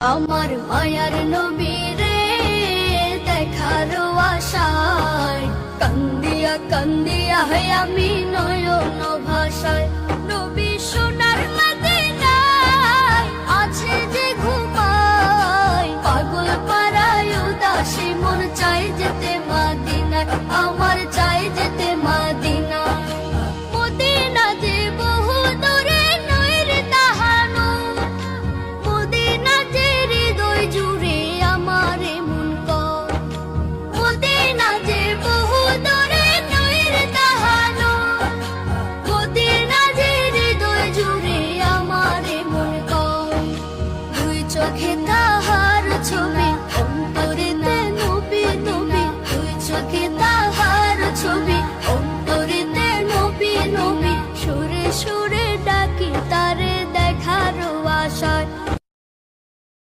আমার মায়ার নবীরে দেখার আশায় কান্দিয়া কান্দিয়া আমি নয়ন ভাষায় নবী সোনার মদিনায় আছে যে ঘুমায় পাগল পারায় উদাসী মন চাই যেতে মদিনায় আমার চাই যেতে মদিনায় মদিনা যে বহু দূরে নইর তাহানো মদিনা যে হৃদয় জুড়ে আমার মন কর মদিনা যে বহু দূরে নইর তাহানো মদিনা যে হৃদয় জুড়ে আমার মন কর দুই চোখে তাহার ছোনা